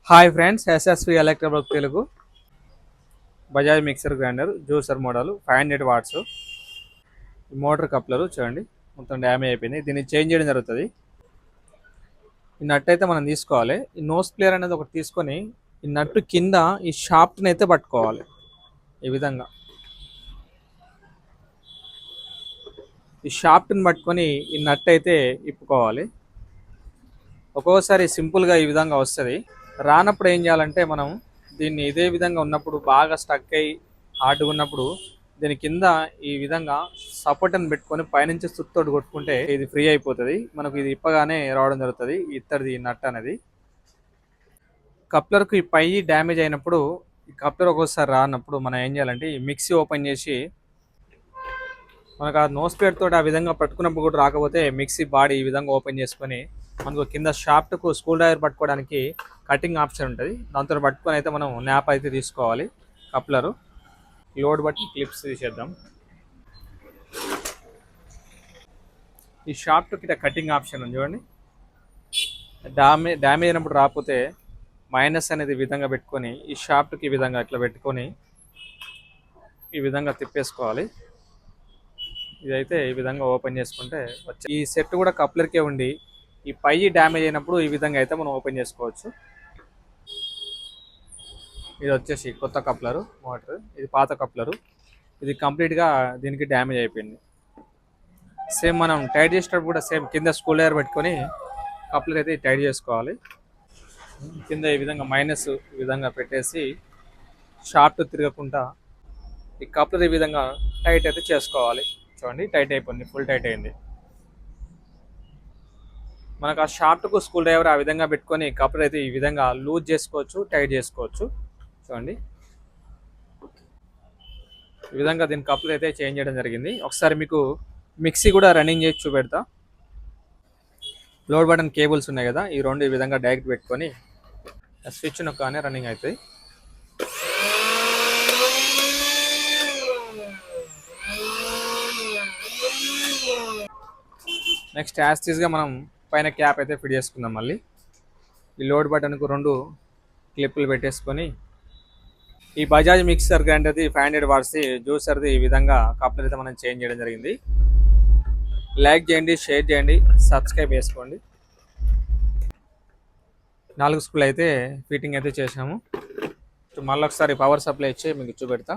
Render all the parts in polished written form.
Hi friends, SSV electric Telugu Bajaj mixer grinder juicer model 500 watts. ఈ motor coupler చూడండి మొత్తం damage అయిపోయింది. దీన్ని చేంజ్ చేయడం జరుగుతుంది. ఈ నట్ అయితే మనం తీసుకోవాలి. ఈ నోస్ ప్లేయర్ అనేది ఒకటి తీసుకొని ఈ నట్టు కింద ఈ షాఫ్ట్ని అయితే పట్టుకోవాలి. ఈ విధంగా ఈ షాఫ్ట్ని పట్టుకొని ఈ నట్ అయితే ఇప్పుకోవాలి. ఒక్కొక్కసారి సింపుల్గా ఈ విధంగా వస్తుంది. రానప్పుడు ఏం చేయాలంటే మనం దీన్ని ఇదే విధంగా ఉన్నప్పుడు బాగా స్టక్ అయ్యి హార్డ్గా ఉన్నప్పుడు దీని కింద ఈ విధంగా సపోర్ట్ని పెట్టుకొని పైనుంచి సుత్తోటి కొట్టుకుంటే ఇది ఫ్రీ అయిపోతుంది. మనకు ఇది ఇప్పగానే రావడం జరుగుతుంది ఇత్తడిది నట్ అనేది. కప్లర్కు ఈ పై డ్యామేజ్ అయినప్పుడు ఈ కప్లర్ ఒక్కోసారి రానప్పుడు మనం ఏం చేయాలంటే ఈ మిక్సీ ఓపెన్ చేసి మనకు ఆ నోస్ ప్లేట్ తోటి ఆ విధంగా పట్టుకున్నప్పుడు కూడా రాకపోతే మిక్సీ బాడీ ఈ విధంగా ఓపెన్ చేసుకొని మనకు కింద షాఫ్ట్కు స్క్రూ డ్రైవర్ పట్టుకోవడానికి కటింగ్ ఆప్షన్ ఉంటుంది. దాంతో పట్టుకొని అయితే మనం న్యాప్ అయితే తీసుకోవాలి. కప్లరు లోడ్ బట్టి క్లిప్స్ తీసేద్దాం. ఈ షాఫ్ట్కి ఇట్లా కటింగ్ ఆప్షన్ ఉంది చూడండి. డ్యామేజ్ అయినప్పుడు రాకపోతే మైనస్ అనేది ఈ విధంగా పెట్టుకొని ఈ షాఫ్ట్కి ఈ విధంగా ఇట్లా పెట్టుకొని ఈ విధంగా తిప్పేసుకోవాలి. ఇదైతే ఈ విధంగా ఓపెన్ చేసుకుంటే వచ్చి ఈ సెట్ కూడా కప్లర్కే ఉండి ఈ పై డ్యామేజ్ అయినప్పుడు ఈ విధంగా అయితే మనం ఓపెన్ చేసుకోవచ్చు. ఇది వచ్చేసి కొత్త కప్లరు మోటార్, ఇది పాత కప్లరు. ఇది కంప్లీట్గా దీనికి డ్యామేజ్ అయిపోయింది. సేమ్ మనం టైట్ చేసేటప్పుడు కూడా సేమ్ కింద స్క్రూ డ్రైవర్ పెట్టుకొని కప్లర్ అయితే టైట్ చేసుకోవాలి. కింద ఈ విధంగా మైనస్ ఈ విధంగా పెట్టేసి షాఫ్ట్ తిరగకుండా ఈ కప్లర్ ఈ విధంగా టైట్ అయితే చేసుకోవాలి. చూడండి టైట్ అయిపోయింది, ఫుల్ టైట్ అయింది. మనకు ఆ షాఫ్ట్కు స్క్రూ డ్రైవర్ ఆ విధంగా పెట్టుకొని కప్లర్ అయితే ఈ విధంగా లూజ్ చేసుకోవచ్చు, టైట్ చేసుకోవచ్చు. చూడండి ఈ విధంగా దీని కప్లర్ అయితే చేంజ్ చేయడం జరిగింది. ఒకసారి మీకు మిక్సీ కూడా రన్నింగ్ చేసి చూపెడతా. లోడ్ బటన్ కేబుల్స్ ఉన్నాయి కదా, ఈ రెండు ఈ విధంగా డైరెక్ట్ పెట్టుకొని స్విచ్ నొక్కగానే రన్నింగ్ అవుతాయి. నెక్స్ట్ యాస్టీస్గా మనం పైన క్యాప్ అయితే ఫిట్ చేసుకుందాం. మళ్ళీ ఈ లోడ్ బటన్కు రెండు క్లిప్పులు పెట్టేసుకొని ఈ బజాజ్ మిక్సర్ గ్రైండర్ది 500 వాట్స్ది జ్యూసర్ది ఈ విధంగా కప్లర్ అయితే మనం చేంజ్ చేయడం జరిగింది. లైక్ చేయండి, షేర్ చేయండి, సబ్స్క్రైబ్ చేసుకోండి. 4 స్క్రూలు అయితే ఫిట్టింగ్ అయితే చేసాము. మళ్ళీ ఒకసారి పవర్ సప్లై ఇచ్చి మీకు చూపెడతా.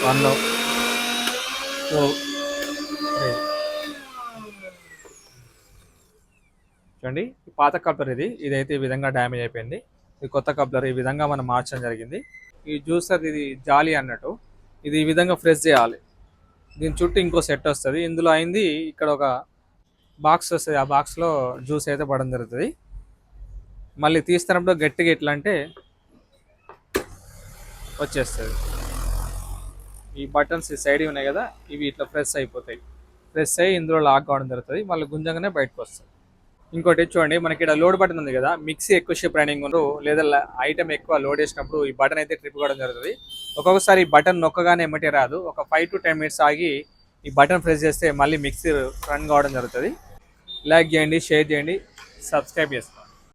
1 2 3 చూడండి. ఈ పాత కప్లర్ ఇదైతే ఈ విధంగా డ్యామేజ్ అయిపోయింది. ఈ కొత్త కప్లర్ ఈ విధంగా మనం మార్చడం జరిగింది. ఈ జ్యూసర్ ఇది జాలి అన్నట్టు, ఇది ఈ విధంగా ఫ్రెష్ చేయాలి. దీని చుట్టూ ఇంకో సెట్ వస్తుంది. ఇందులో అయింది ఇక్కడ ఒక బాక్స్ వస్తుంది, ఆ బాక్స్లో జ్యూస్ అయితే పడడం జరుగుతుంది. మళ్ళీ తీస్తున్నప్పుడు గట్టిగా ఎట్లా అంటే వచ్చేస్తుంది. ఈ బటన్స్ ఈ సైడ్ ఉన్నాయి కదా, ఇవి ఇట్లా ప్రెస్ అయిపోతాయి. ప్రెస్ అయ్యి ఇందులో లాక్ కావడం జరుగుతుంది. మళ్ళీ గుంజంగానే బయటకు వస్తుంది. ఇంకోటి చూడండి, మనకి ఇక్కడ లోడ్ బటన్ ఉంది కదా, మిక్సీ ఎక్కువసేపు రన్నింగ్ ఉండు లేదా ఐటమ్ ఎక్కువ లోడ్ చేసినప్పుడు ఈ బటన్ అయితే ట్రిప్ కావడం జరుగుతుంది. ఒక్కొక్కసారి ఈ బటన్ నొక్కగానే ఎమ్మటే రాదు. ఒక 5 to 10 minutes ఆగి ఈ బటన్ ప్రెస్ చేస్తే మళ్ళీ మిక్సీ రన్ కావడం జరుగుతుంది. లైక్ చేయండి, షేర్ చేయండి, సబ్స్క్రైబ్ చేసుకోండి.